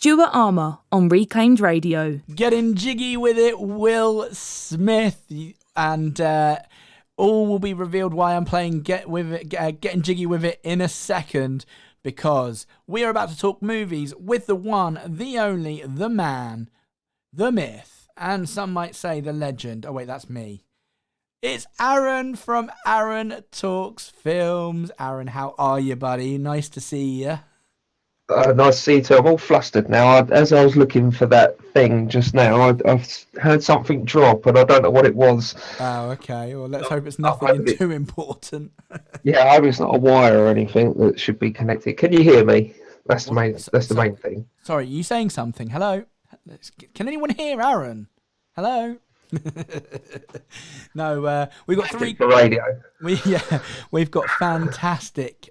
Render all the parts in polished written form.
Stuart Armour on Reclaimed Radio. Getting jiggy with it, Will Smith, and all will be revealed why I'm playing Getting Jiggy with It in a second, because we are about to talk movies with the one, the only, the man, the myth, and some might say the legend. Oh wait, that's me. It's Aaron from Aaron Talks Films. Aaron, how are you, buddy? Nice to see you. Nice to see you too. I'm all flustered now. As I was looking for that thing just now, I've heard something drop and I don't know what it was. Oh, okay. Well, let's hope it's nothing too important. Yeah, I hope it's not a wire or anything that should be connected. Can you hear me? That's the main thing. Sorry, you saying something? Hello? Can anyone hear Aaron? Hello? No, we've got three. The radio. We've got fantastic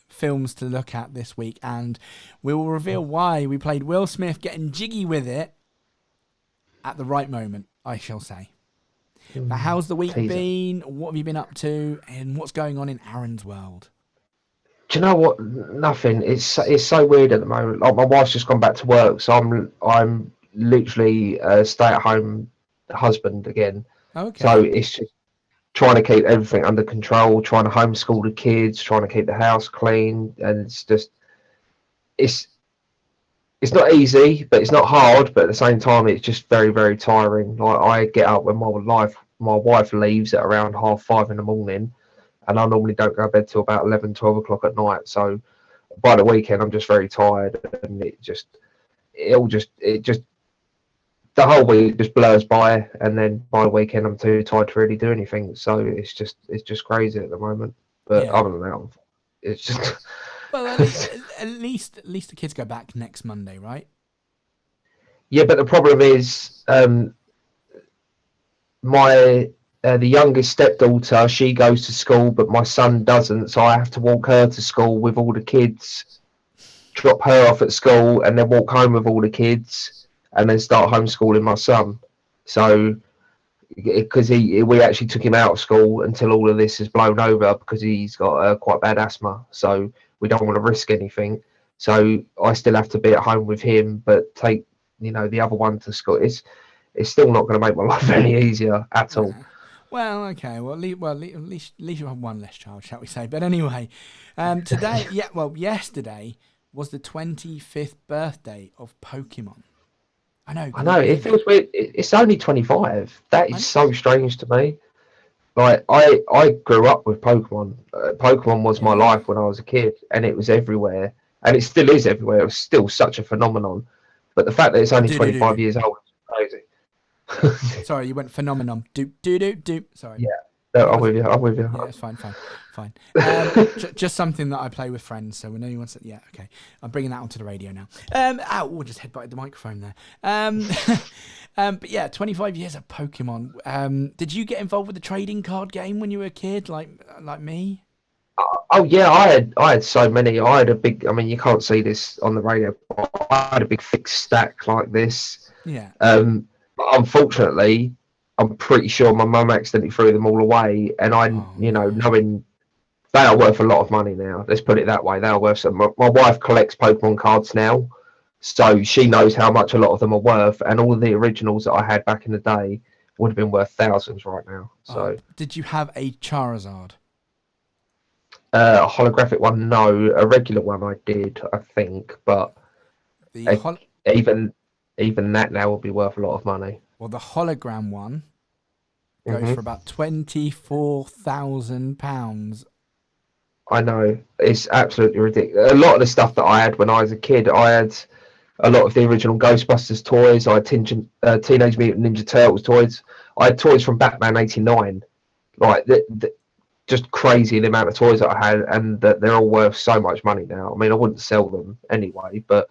films to look at this week, and we will reveal why we played Will Smith Getting Jiggy with It at the right moment, I shall say. But how's the week been? What have you been up to? And what's going on in Aaron's world? Do you know what? Nothing. It's so weird at the moment. Like, my wife's just gone back to work, so I'm literally a stay-at-home husband again. Okay. So it's just trying to keep everything under control, trying to homeschool the kids, trying to keep the house clean, and it's not easy, but it's not hard. But at the same time, it's just very, very tiring. Like, I get up when my wife leaves at around 5:30 in the morning, and I normally don't go to bed till about 11, 12 o'clock at night. So by the weekend, I'm just very tired, and it just the whole week just blurs by, and then by the weekend I'm too tired to really do anything. So it's just crazy at the moment. But other than that, it's just well, at least the kids go back next Monday, right? Yeah, but the problem is, the youngest stepdaughter, she goes to school, but my son doesn't. So I have to walk her to school with all the kids, drop her off at school, and then walk home with all the kids, and then start homeschooling my son. So, because we actually took him out of school until all of this is blown over, because he's got quite bad asthma. So we don't want to risk anything. So I still have to be at home with him, but take the other one to school. It's still not going to make my life any easier at all. Well, okay. Well, at least you have one less child, shall we say? But anyway, yesterday was the 25th birthday of Pokemon. I know. It feels weird. It's only 25. That is so strange to me. Like, I grew up with Pokemon. Pokemon was my life when I was a kid, and it was everywhere, and it still is everywhere. It was still such a phenomenon. But the fact that it's only 25 years old is crazy. Sorry, you went phenomenon. Doop. Sorry. Yeah. No, I'm with you. Yeah, it's fine. Just something that I play with friends, so when anyone said, yeah, okay, I'm bringing that onto the radio now. Just headbutted the microphone there. But yeah, 25 years of Pokemon. Did you get involved with the trading card game when you were a kid, like me? Oh yeah, I had so many. I had a big. I mean, you can't see this on the radio, but I had a big thick stack like this. Yeah. Unfortunately, I'm pretty sure my mum accidentally threw them all away, and knowing they are worth a lot of money now. Let's put it that way. They are worth some. My wife collects Pokemon cards now, so she knows how much a lot of them are worth, and all of the originals that I had back in the day would have been worth thousands right now. So, did you have a Charizard? A holographic one, no. A regular one, I did, I think, but even that now will be worth a lot of money. Well, the hologram one goes for about £24,000. I know, it's absolutely ridiculous. A lot of the stuff that I had when I was a kid, I had a lot of the original Ghostbusters toys. I had Teenage Mutant Ninja Turtles toys. I had toys from Batman '89. Like, just crazy the amount of toys that I had, and that they're all worth so much money now. I mean, I wouldn't sell them anyway, but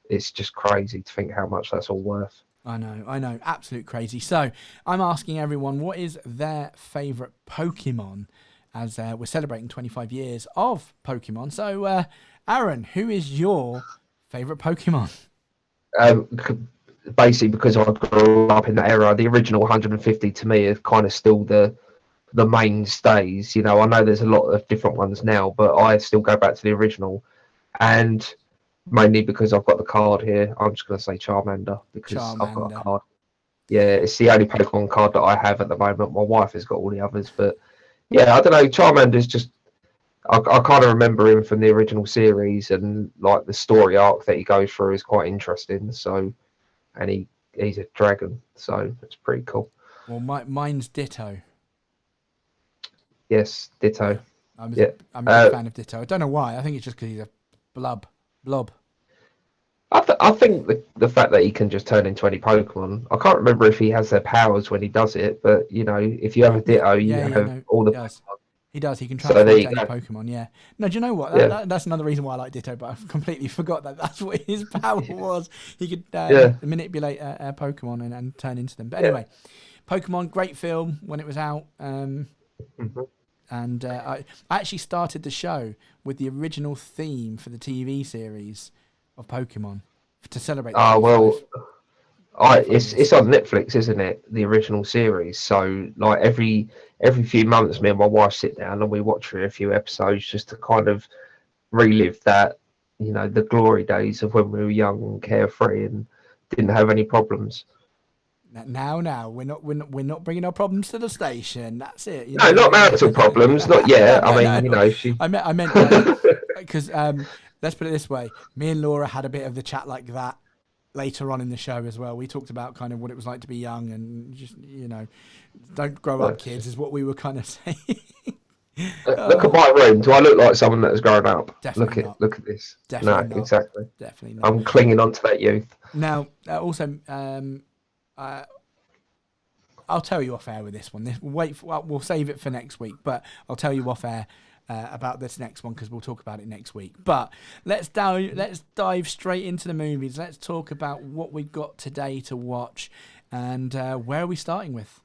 it's just crazy to think how much that's all worth. I know, absolute crazy. So I'm asking everyone, what is their favourite Pokemon, as we're celebrating 25 years of Pokemon. So, Aaron, who is your favourite Pokemon? Basically, because I grew up in that era, the original 150 to me is kind of still the mainstays. I know there's a lot of different ones now, but I still go back to the original. And mainly because I've got the card here. I'm just going to say Charmander because I've got a card. Yeah, it's the only Pokemon card that I have at the moment. My wife has got all the others, but yeah, I don't know. Charmander's just I kind of remember him from the original series, and like the story arc that he goes through is quite interesting. So, and he's a dragon, so it's pretty cool. Well, mine's Ditto. Yes, Ditto. I'm a big fan of Ditto. I don't know why. I think it's just because he's a blob. I think the fact that he can just turn into any Pokemon. I can't remember if he has their powers when he does it, but you know, if you have a Ditto, you have all the Pokemon. He does. He can transform into any Pokemon. Yeah. No, do you know what? That's another reason why I like Ditto, but I completely forgot that that's what his power was. He could manipulate a Pokemon and turn into them. But anyway, Pokemon, great film when it was out. And I actually started the show with the original theme for the TV series of Pokemon to celebrate. It's on Netflix, isn't it? The original series. So like every few months, me and my wife sit down and we watch a few episodes just to kind of relive that, you know, the glory days of when we were young and carefree and didn't have any problems. Now we're not bringing our problems to the station. That's it. No, not marital problems. Not yet. I mean, you know, I meant because let's put it this way: me and Laura had a bit of the chat like that later on in the show as well. We talked about kind of what it was like to be young and just, you know, don't grow up, kids, is what we were kind of saying. Look at my room. Do I look like someone that has grown up? Definitely not. Look at this. Definitely not. Exactly. Definitely not. I'm clinging on to that youth. Now, also, I'll tell you off air with this one. We'll save it for next week, but I'll tell you off air about this next one because we'll talk about it next week. But let's dive straight into the movies. Let's talk about what we've got today to watch, and where are we starting with?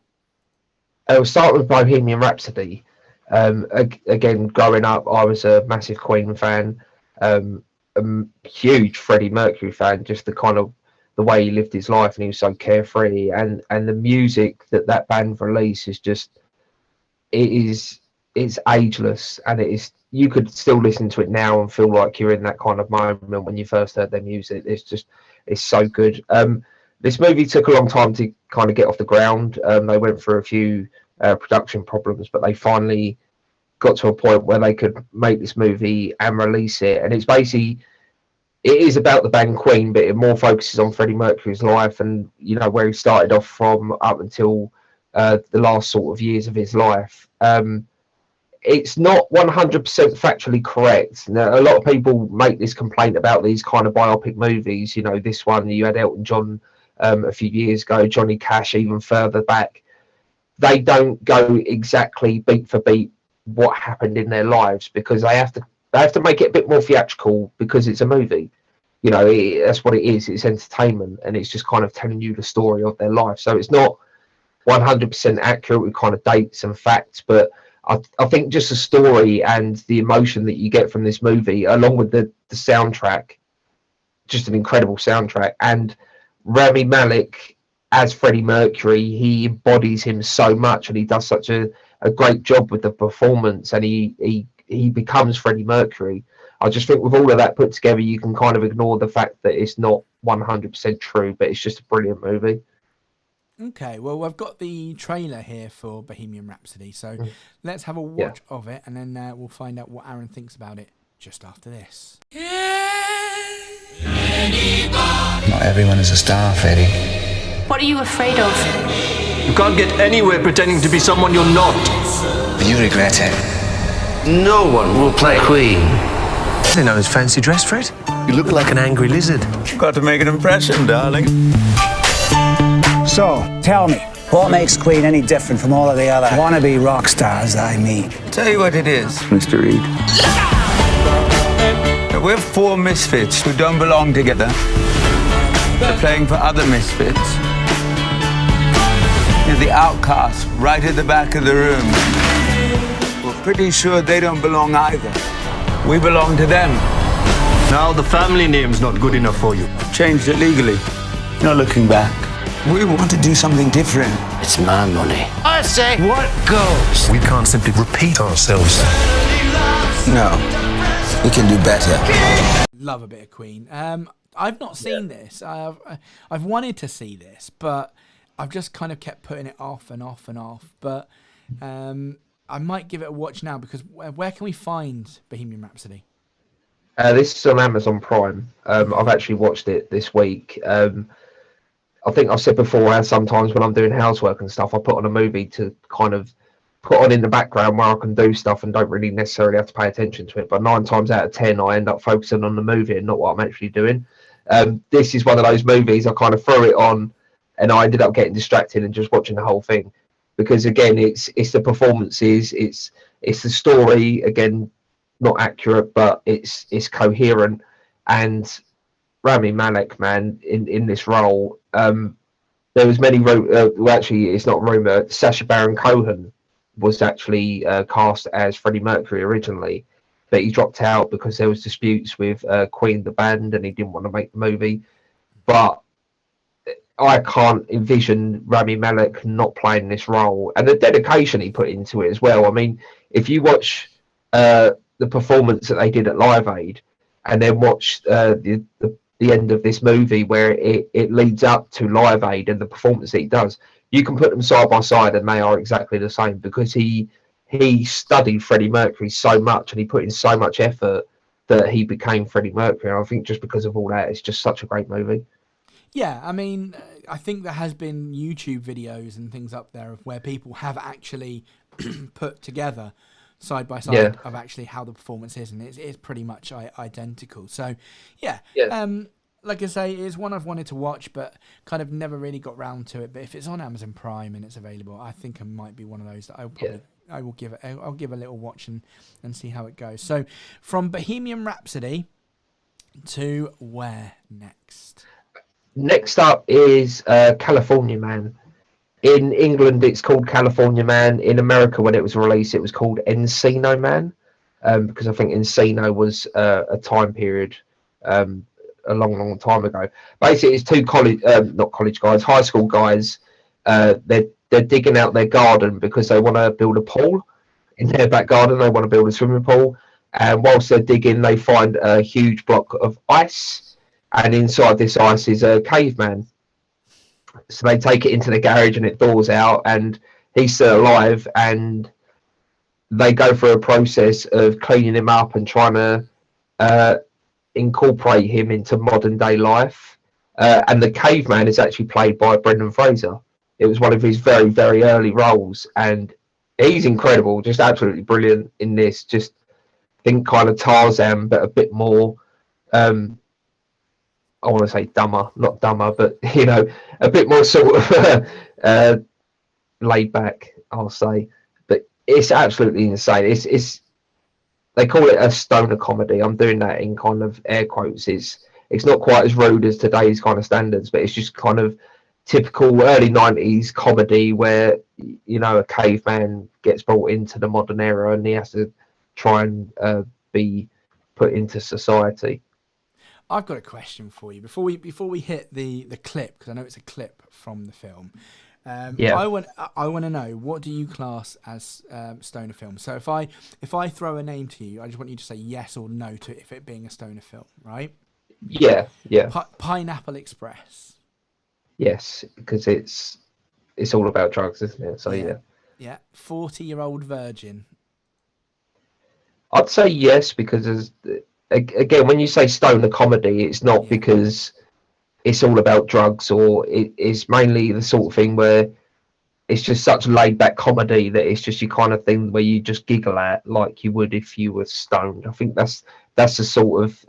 We'll start with Bohemian Rhapsody. Again, growing up, I was a massive Queen fan, a huge Freddie Mercury fan. Just the way he lived his life, and he was so carefree, and the music that band released is just it's ageless, and you could still listen to it now and feel like you're in that kind of moment when you first heard their music. It's so good. This movie took a long time to kind of get off the ground. They went through a few production problems, but they finally got to a point where they could make this movie and release it. And it is about the band Queen, but it more focuses on Freddie Mercury's life and, you know, where he started off from up until the last sort of years of his life. It's not 100% factually correct. Now, a lot of people make this complaint about these kind of biopic movies. You know, this one, you had Elton John a few years ago, Johnny Cash even further back. They don't go exactly beat for beat what happened in their lives because they have to make it a bit more theatrical because it's a movie. You know, that's what it is. It's entertainment, and it's just kind of telling you the story of their life. So it's not 100% accurate with kind of dates and facts, but I think just the story and the emotion that you get from this movie, along with the soundtrack, just an incredible soundtrack. And Rami Malek as Freddie Mercury, he embodies him so much, and he does such a great job with the performance, and he becomes Freddie Mercury. I just think with all of that put together, you can kind of ignore the fact that it's not 100% true, but it's just a brilliant movie. Okay, well, I've got the trailer here for Bohemian Rhapsody, so let's have a watch of it, and then we'll find out what Aaron thinks about it just after this. Not everyone is a star, Freddie. What are you afraid of? You can't get anywhere pretending to be someone you're not. Will you regret it? No one will play Queen. I didn't know it was fancy dress, Fred. You look like an angry lizard. Got to make an impression, darling. So, tell me, what makes Queen any different from all of the other wannabe rock stars I meet? Tell you what it is, Mr. Reed. we're four misfits who don't belong together. They're playing for other misfits. You're the outcasts right at the back of the room. We're pretty sure they don't belong either. We belong to them. Now the family name's not good enough for you. Changed it legally. No looking back. We want to do something different. It's my money. I say what goes. We can't simply repeat ourselves. No. We can do better. Love a bit of Queen. I've not seen this. I've wanted to see this, but I've just kind of kept putting it off and off and off. But I might give it a watch now, because where can we find Bohemian Rhapsody? This is on Amazon Prime. I've actually watched it this week. I think I've said before how sometimes when I'm doing housework and stuff, I put on a movie to kind of put on in the background where I can do stuff and don't really necessarily have to pay attention to it. But 9 times out of 10, I end up focusing on the movie and not what I'm actually doing. This is one of those movies I kind of threw it on and I ended up getting distracted and just watching the whole thing. Because again, it's the performances, it's the story, again, not accurate, but it's coherent. And Rami Malek, man, in this role, there was many well, actually it's not a rumor. Sacha Baron Cohen was actually cast as Freddie Mercury originally, but he dropped out because there was disputes with Queen the band and he didn't want to make the movie. But I can't envision Rami Malek not playing this role, and the dedication he put into it as well. I mean, if you watch the performance that they did at Live Aid and then watch the end of this movie where it leads up to Live Aid and the performance that he does, you can put them side by side and they are exactly the same, because he studied Freddie Mercury so much and he put in so much effort that he became Freddie Mercury. And I think just because of all that, it's just such a great movie. Yeah, I mean, I think there has been YouTube videos and things up there of where people have actually put together side by side of actually how the performance is, and it's pretty much identical. So, yeah. Like I say, it is one I've wanted to watch, but kind of never really got round to it. But if it's on Amazon Prime and it's available, I think it might be one of those that I'll give a little watch and see how it goes. So, from Bohemian Rhapsody to where next? Next up is California Man. In England, it's called California Man. In America, when it was released, it was called Encino Man, because I think Encino was a time period a long time ago. Basically, it's two high school guys. They're digging out their garden because they want to build a pool in their back garden. They want to build a swimming pool, and whilst they're digging, they find a huge block of ice, and inside this ice is a caveman. So they take it into the garage and it thaws out and he's still alive, and they go through a process of cleaning him up and trying to incorporate him into modern day life. And the caveman is actually played by Brendan Fraser. It was one of his very, very early roles, and he's incredible, just absolutely brilliant in this. Just think kind of Tarzan, but a bit more I want to say not dumber, but a bit more sort of laid back, I'll say. But it's absolutely insane. It's they call it a stoner comedy. I'm doing that in kind of air quotes. It's not quite as rude as today's kind of standards, but it's just kind of typical early 90s comedy where a caveman gets brought into the modern era and he has to try and be put into society. I've got a question for you before we hit the clip, because I know it's a clip from the film. I want to know, what do you class as stoner film? So if I throw a name to you, I just want you to say yes or no to it being a stoner film, right? Yeah. Pineapple Express. Yes, because it's all about drugs, isn't it? So yeah. 40-Year-Old Virgin. I'd say yes, because again, when you say stoner comedy, it's not because it's all about drugs, or it's mainly the sort of thing where it's just such laid back comedy that it's just your kind of thing where you just giggle at like you would if you were stoned. I think that's the sort of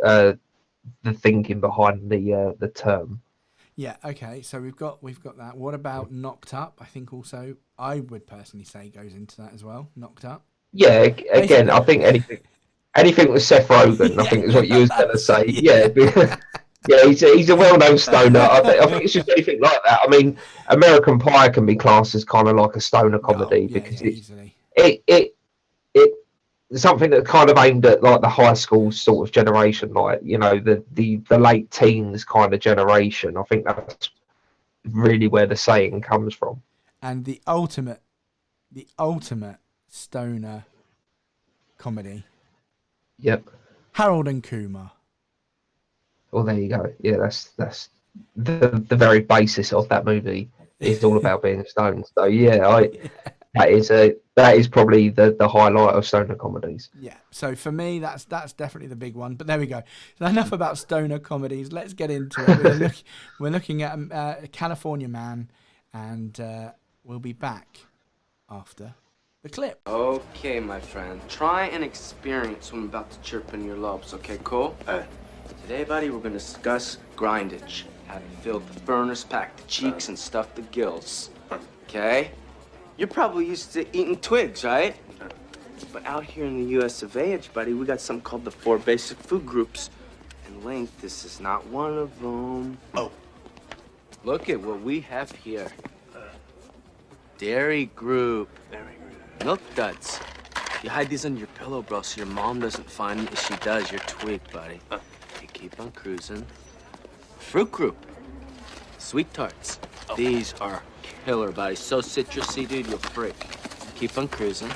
the thinking behind the term. Yeah, okay, so we've got that. What about Knocked Up? I think also I would personally say goes into that as well. Knocked Up. Yeah, again, I think anything with Seth Rogen, I think is what you was going to say. Yeah. Yeah, he's a well-known stoner. I think it's just anything like that. I mean, American Pie can be classed as kind of like a stoner comedy because it's something that kind of aimed at like the high school sort of generation, like the late teens kind of generation. I think that's really where the saying comes from. And the ultimate stoner comedy. Yep. Harold and Kumar. Well, there you go. Yeah, that's the very basis of that movie is all about being stoned. So yeah, that is probably the highlight of stoner comedies. Yeah. So for me, that's definitely the big one. But there we go. So enough about stoner comedies. Let's get into it. We're looking at California Man, and we'll be back after the clip. Okay, my friend. Try and experience what I'm about to chirp in your lobes. Okay, cool? Today, buddy, we're gonna discuss grindage. How to fill the furnace, pack the cheeks, and stuff the gills. Okay? You're probably used to eating twigs, right? But out here in the US of A, buddy, we got something called the 4 basic food groups. And Link, this is not one of them. Oh. Look at what we have here. Dairy group. Milk duds. You hide these under your pillow, bro, so your mom doesn't find them. If she does, you're twigged, buddy. You keep on cruising. Fruit group. Sweet tarts. These are killer, buddy. So citrusy, dude, you'll freak. Keep on cruising.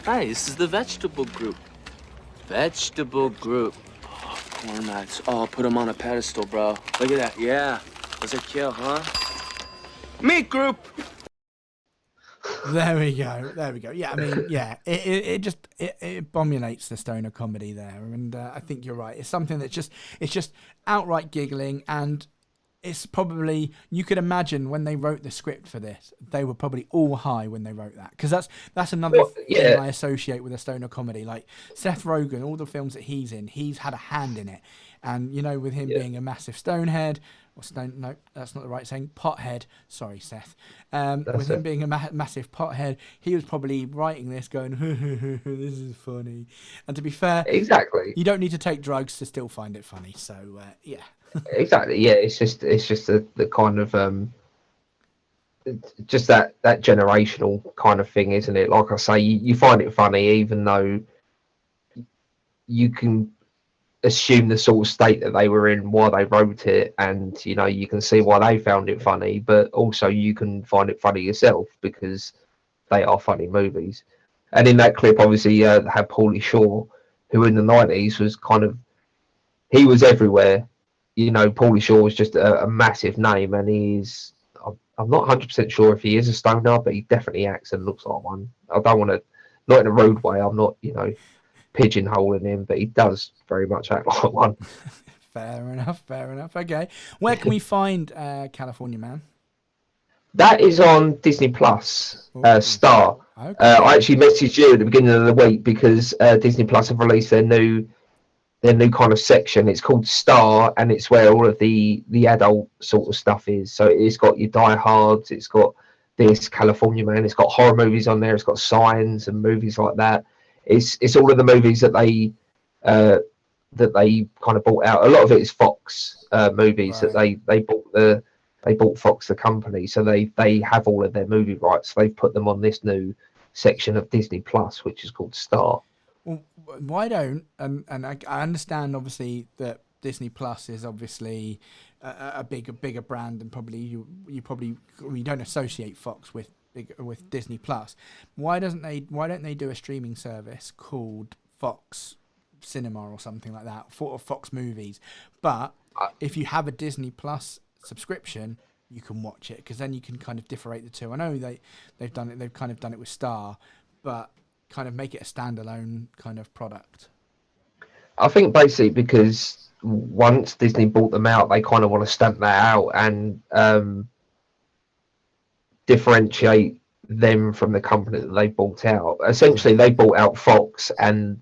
Hi, this is the vegetable group. Vegetable group. Oh, corn nuts. Oh, put them on a pedestal, bro. Look at that. Yeah. Those are kill, huh? Meat group. There we go. Yeah, I mean, yeah, it just abominates the stoner comedy there, and I think you're right. It's something that's just outright giggling, and it's probably, you could imagine when they wrote the script for this, they were probably all high when they wrote that, because that's another thing I associate with a stoner comedy. Like Seth Rogen, all the films that he's in, he's had a hand in it, and you know, with him being a massive stonehead. No, that's not the right saying. Pothead. Sorry, Seth. With him being a massive pothead, he was probably writing this going, this is funny. And to be fair, exactly, you don't need to take drugs to still find it funny. So, yeah. Exactly. Yeah, it's just the kind of just that generational kind of thing, isn't it? Like I say, you find it funny, even though you can assume the sort of state that they were in while they wrote it, and you know, you can see why they found it funny, but also you can find it funny yourself because they are funny movies. And in that clip, obviously, they had Pauly Shore, who in the 90s was kind of, he was everywhere. You know, Pauly Shore was just a massive name, and I'm not 100% sure if he is a stoner, but he definitely acts and looks like one. I don't want to, not in a rude way, I'm not, you know, pigeonholing him, but he does very much act like one. Fair enough. Okay, where can we find California Man? That is on Disney Plus, Star. Okay. I actually messaged you at the beginning of the week because Disney Plus have released their new kind of section. It's called Star, and it's where all of the adult sort of stuff is. So it's got your Die Hards, it's got this California Man, it's got horror movies on there, it's got Signs and movies like that. It's all of the movies that they kind of bought out. A lot of it is Fox movies, right, that they bought Fox, the company, so they have all of their movie rights. So they've put them on this new section of Disney Plus, which is called Star. Well, why don't, and I understand obviously that Disney Plus is obviously a bigger brand, and probably you don't associate Fox with Disney Plus. Why don't they do a streaming service called Fox Cinema or something like that, for Fox Movies? But if you have a Disney Plus subscription, you can watch it, because then you can kind of differentiate the two. I know they've kind of done it with Star, but kind of make it a standalone kind of product. I think basically because once Disney bought them out, they kind of want to stamp that out and differentiate them from the company that they bought out. Essentially, they bought out Fox, and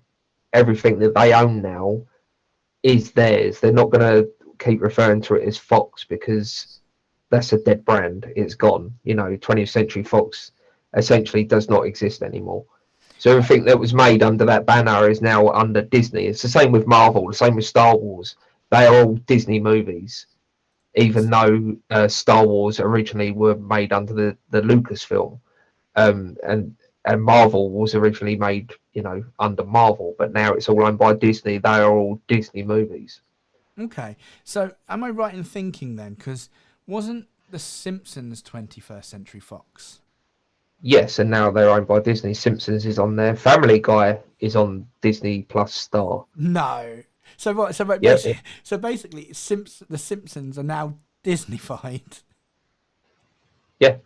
everything that they own now is theirs. They're not going to keep referring to it as Fox because that's a dead brand. It's gone. You know, 20th Century Fox essentially does not exist anymore. So everything that was made under that banner is now under Disney. It's the same with Marvel, the same with Star Wars. They are all Disney movies, even though Star Wars originally were made under the Lucasfilm, and Marvel was originally made, you know, under Marvel, but now it's all owned by Disney. They are all Disney movies. Okay, so am I right in thinking then, because wasn't The Simpsons 21st Century Fox? Yes, and now they're owned by Disney. Simpsons is on there. Family Guy is on Disney Plus Star. No. So what? So Yeah, basically, the Simpsons are now Disneyfied. yeah,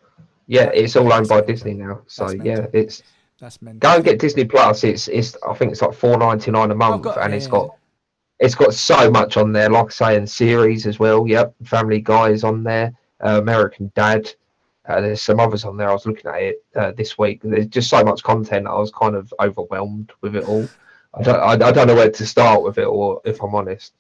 it's all owned by Disney now. So That's yeah, mental. it's That's mental. go and get Disney Plus. It's I think it's like $4.99 a month, and it's got so much on there. Like I say, and series as well. Yep, Family Guy is on there. American Dad. There's some others on there. I was looking at it this week. There's just so much content. I was kind of overwhelmed with it all. I don't know where to start with it, or if I'm honest.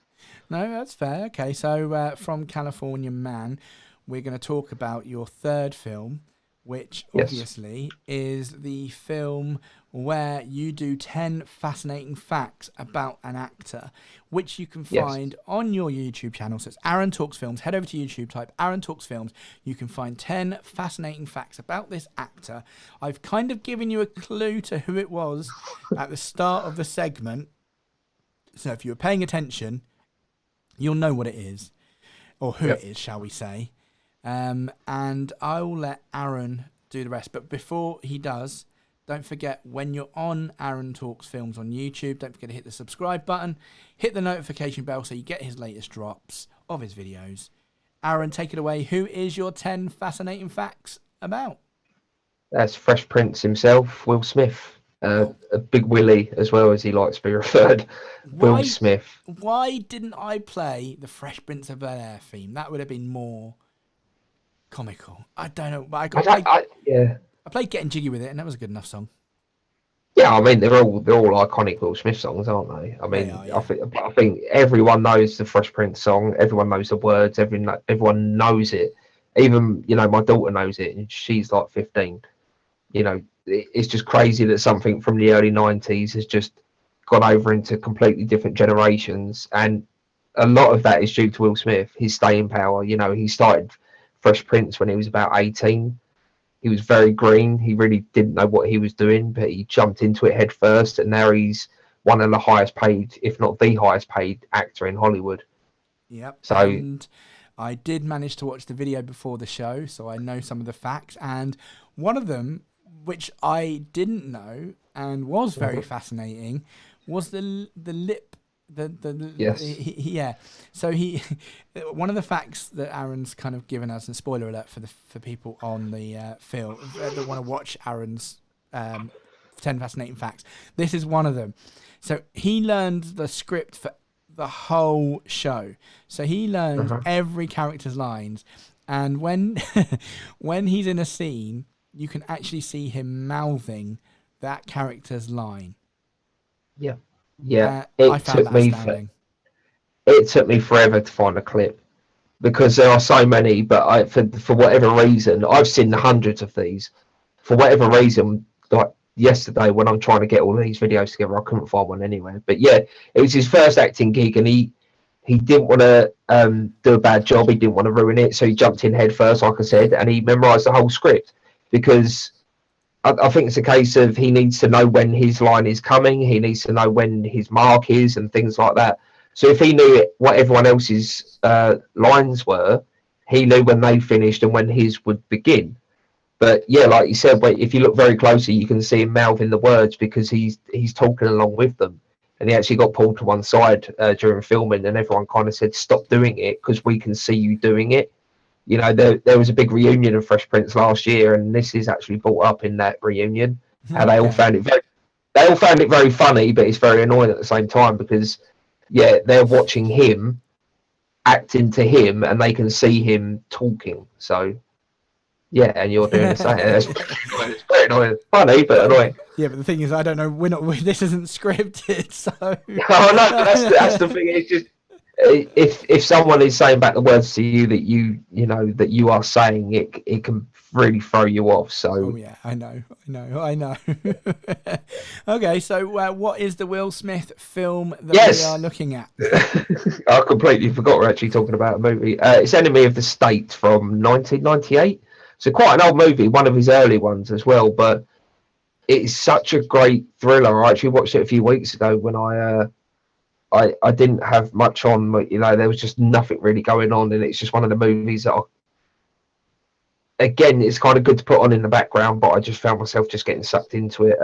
No, that's fair. Okay, so from California Man, we're going to talk about your third film, which obviously is the film where you do 10 fascinating facts about an actor, which you can find on your YouTube channel. So it's Aaron Talks Films. Head over to YouTube, type Aaron Talks Films. You can find 10 fascinating facts about this actor. I've kind of given you a clue to who it was at the start of the segment. So if you were paying attention, you'll know what it is, or who it is, shall we say. And I will let Aaron do the rest. But before he does, don't forget, when you're on Aaron Talks Films on YouTube, don't forget to hit the subscribe button, hit the notification bell so you get his latest drops of his videos. Aaron, take it away. Who is your 10 fascinating facts about? That's Fresh Prince himself, Will Smith. A Big Willie, as well as he likes to be referred. Will Smith. Why didn't I play the Fresh Prince of Bel-Air theme? That would have been more comical. I don't know. But I played Getting Jiggy With It, and that was a good enough song. Yeah, I mean they're all iconic Will Smith songs, aren't they? I mean, I think everyone knows the Fresh Prince song. Everyone knows the words. Everyone knows it. Even my daughter knows it, and she's like 15. It's just crazy that something from the early 90s has just gone over into completely different generations, and a lot of that is due to Will Smith, his staying power. He started Fresh Prince when he was about 18. He was very green. He really didn't know what he was doing, but he jumped into it head first, and now he's one of the highest paid, if not the highest paid actor in Hollywood. Yep. So, and I did manage to watch the video before the show, so I know some of the facts, and one of them, which I didn't know and was very fascinating, was the lip. So one of the facts that Aaron's kind of given us, and spoiler alert for people on the film that want to watch Aaron's 10 fascinating facts. This is one of them. So he learned the script for the whole show. So he learned every character's lines, and when he's in a scene, you can actually see him mouthing that character's line. Yeah. I found that astounding. It took me forever to find a clip, because there are so many. But for whatever reason, I've seen hundreds of these. For whatever reason, like yesterday when I'm trying to get all these videos together, I couldn't find one anywhere. But yeah, it was his first acting gig, and he didn't want to do a bad job. He didn't want to ruin it, so he jumped in head first, like I said, and he memorised the whole script, because I think it's a case of he needs to know when his line is coming. He needs to know when his mark is and things like that. So if he knew what everyone else's lines were, he knew when they finished and when his would begin. But yeah, like you said, if you look very closely, you can see him mouthing the words because he's talking along with them. And he actually got pulled to one side during filming, and everyone kind of said, "Stop doing it because we can see you doing it." There was a big reunion of Fresh Prince last year, and this is actually brought up in that reunion. And they all found it very funny, but it's very annoying at the same time, because they're watching him acting to him, and they can see him talking. So and you're doing the same. It's very annoying, funny but annoying. Yeah, but the thing is, I don't know. This isn't scripted, so. Oh no, that's the thing. It's just. If someone is saying back the words to you that that you are saying, it can really throw you off. So I know. Okay, so what is the Will Smith film that we are looking at? I completely forgot we're actually talking about a movie. It's Enemy of the State from 1998. So quite an old movie, one of his early ones as well. But it's such a great thriller. I actually watched it a few weeks ago when I didn't have much on, there was just nothing really going on, and it's just one of the movies that again, it's kind of good to put on in the background, but I just found myself just getting sucked into it.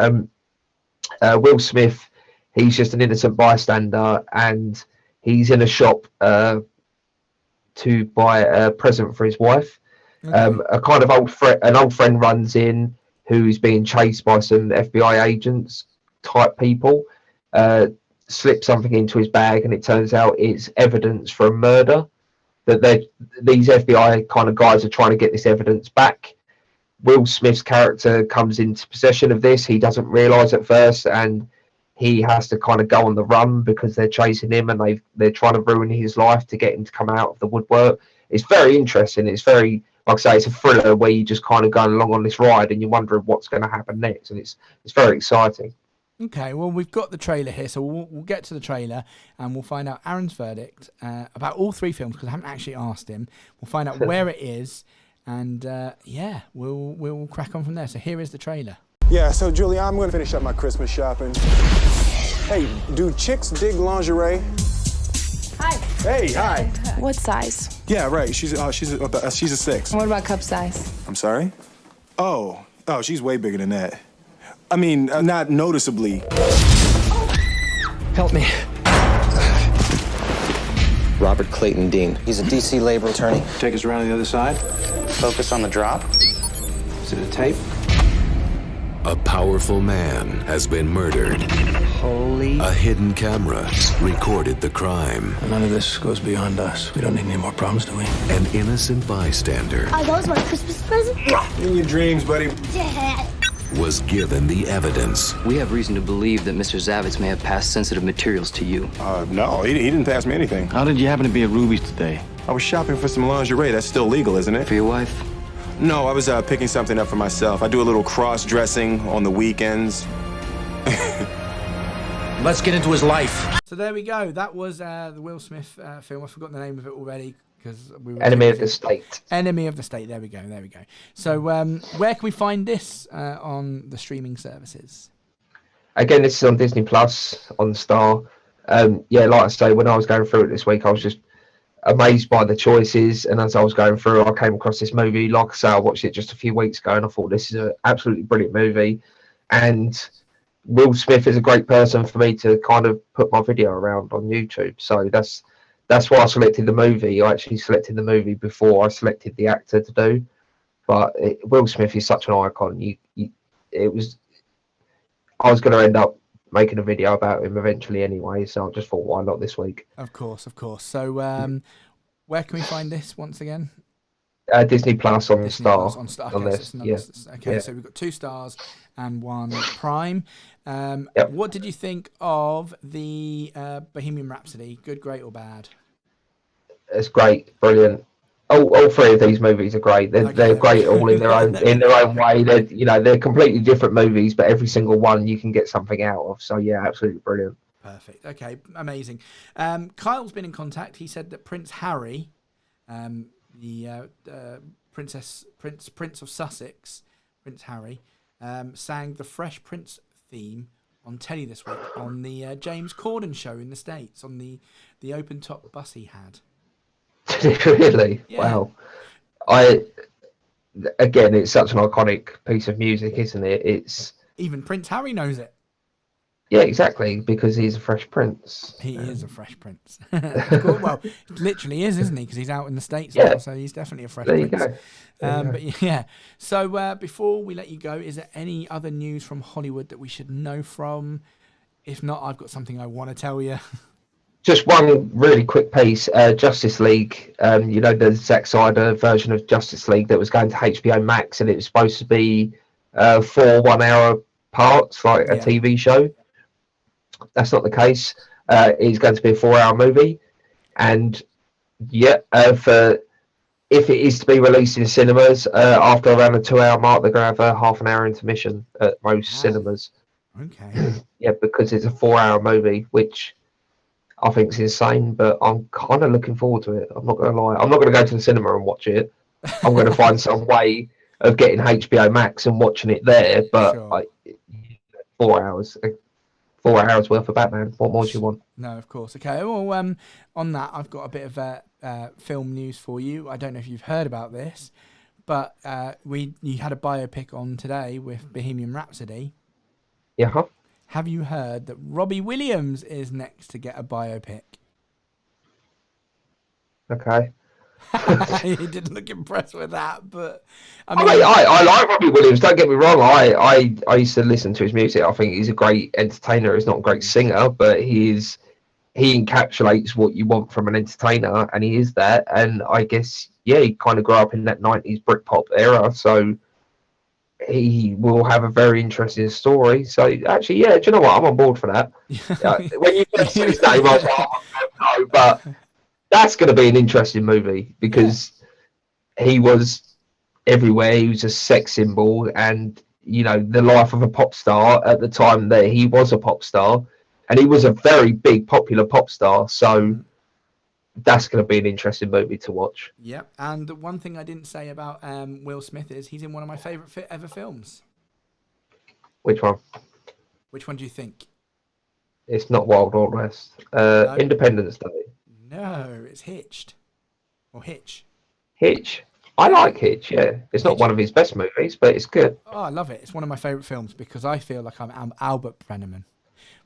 Will Smith, he's just an innocent bystander, and he's in a shop to buy a present for his wife. A kind of an old friend runs in who's being chased by some FBI agents type people, slips something into his bag, and it turns out it's evidence for a murder. That these FBI kind of guys are trying to get this evidence back. Will Smith's character comes into possession of this. He doesn't realise at first, and he has to kind of go on the run because they're chasing him, and they're trying to ruin his life to get him to come out of the woodwork. It's very interesting. It's very, like I say, it's a thriller where you just kind of going along on this ride and you're wondering what's going to happen next, and it's very exciting. Okay, well, we've got the trailer here, so we'll get to the trailer and we'll find out Aaron's verdict about all three films, because I haven't actually asked him. We'll find out where it is, and we'll crack on from there. So here is the trailer. Yeah, so Julie, I'm going to finish up my Christmas shopping. Hey, do chicks dig lingerie? Hi. Hey, hi. What size? Yeah, right. She's a 6. What about cup size? I'm sorry? Oh, she's way bigger than that. I mean, not noticeably. Help me. Robert Clayton Dean. He's a DC labor attorney. Take us around to the other side. Focus on the drop. Is it a tape? A powerful man has been murdered. Holy. A hidden camera recorded the crime. None of this goes beyond us. We don't need any more problems, do we? An innocent bystander Are those my Christmas presents? In your dreams, buddy. Dad. was given the evidence. We have reason to believe that Mr. Zavitz may have passed sensitive materials to you. No, he didn't pass me anything. How did you happen to be at Ruby's today? I was shopping for some lingerie. That's still legal, isn't it? For your wife? No, I was picking something up for myself. I do a little cross-dressing on the weekends. Let's get into his life. So there we go. That was the Will Smith film. I've forgotten the name of it already because we were Enemy of the State. Enemy of the State. There we go. There we go. So where can we find this on the streaming services? Again, this is on Disney Plus on Star. Yeah, like I say, when I was going through it this week, I was just amazed by the choices. And as I was going through, I came across this movie. Like I say, I watched it just a few weeks ago, and I thought this is an absolutely brilliant movie. And Will Smith is a great person for me to kind of put my video around on YouTube. So that's why I selected the movie. I actually selected the movie before I selected the actor to do. But Will Smith is such an icon. I was going to end up making a video about him eventually anyway, so I just thought, why not this week? Of course. So where can we find this once again? Disney Plus on the Star. On Star. On Okay, this. Okay, so we've got 2 stars and 1 Prime. Yep. What did you think of the Bohemian Rhapsody? Good, great, or bad? It's great, brilliant. All 3 of these movies are great. They're great all in their own way. They're completely different movies, but every single one you can get something out of. So yeah, absolutely brilliant. Perfect. Okay, amazing. Kyle's been in contact. He said that Prince Harry, the Prince of Sussex, Prince Harry, sang the Fresh Prince theme on telly this week on the James Corden show in the States on the open top bus he had. Really? Yeah. Wow. Again, it's such an iconic piece of music, isn't it? Even Prince Harry knows it. Yeah, exactly, because he's a Fresh Prince. He is a Fresh Prince. Cool. Well, literally is, isn't he? Because he's out in the States now, so he's definitely a Fresh There you Prince. go. But yeah. So before we let you go, is there any other news from Hollywood that we should know from? If not, I've got something I want to tell you. Just one really quick piece. Justice League, the Zack Snyder version of Justice League that was going to HBO Max, and it was supposed to be 4 1-hour parts, like a TV show. That's not the case. It's going to be a 4-hour movie. And if it is to be released in cinemas, after around the 2-hour mark, they're going to have a half an hour intermission at most cinemas. Okay. Yeah, because it's a 4-hour movie, which I think is insane, but I'm kind of looking forward to it. I'm not going to lie. I'm not going to go to the cinema and watch it. I'm going to find some way of getting HBO Max and watching it there, but Sure. 4 hours. 4 hours worth of Batman. What more do you want? No, of course. Okay. Well, on that, I've got a bit of film news for you. I don't know if you've heard about this, But you had a biopic on today with Bohemian Rhapsody. Yeah. Have you heard that Robbie Williams is next to get a biopic? Okay. He didn't look impressed with that, but I mean, I like Robbie Williams. Don't get me wrong. I used to listen to his music. I think he's a great entertainer. He's not a great singer, but he encapsulates what you want from an entertainer, and he is that. And I guess, yeah, he kind of grew up in that 90s Britpop era, so he will have a very interesting story. So actually, yeah, do you know what? I'm on board for that. When you first said his name, I was like, oh, no, but that's going to be an interesting movie because he was everywhere. He was a sex symbol, and the life of a pop star at the time that he was a pop star, and he was a very big, popular pop star. So that's going to be an interesting movie to watch. Yep. And the one thing I didn't say about Will Smith is he's in one of my favourite ever films. Which one? Which one do you think? It's not Wild Wild West. No. Independence Day. No, it's Hitched. Or Hitch. Hitch. I like Hitch, yeah. It's not one of his best movies, but it's good. Oh, I love it. It's one of my favourite films because I feel like I'm Albert Brenneman.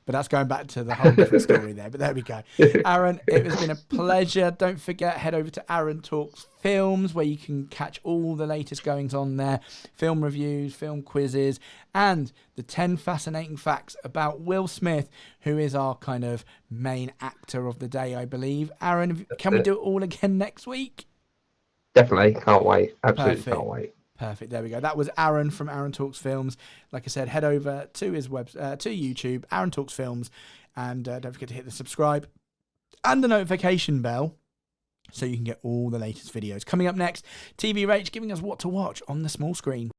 But that's going back to the whole different story there. But there we go. Aaron, it has been a pleasure. Don't forget, head over to Aaron Talks Films, where you can catch all the latest goings on there. Film reviews, film quizzes, and the 10 fascinating facts about Will Smith, who is our kind of main actor of the day, I believe. Aaron, can we do it all again next week? Definitely. Can't wait. Absolutely Perfect. Can't wait. Perfect. There we go. That was Aaron from Aaron Talks Films. Like I said, head over to his to YouTube, Aaron Talks Films, and don't forget to hit the subscribe and the notification bell so you can get all the latest videos. Coming up next, TV Rach giving us what to watch on the small screen.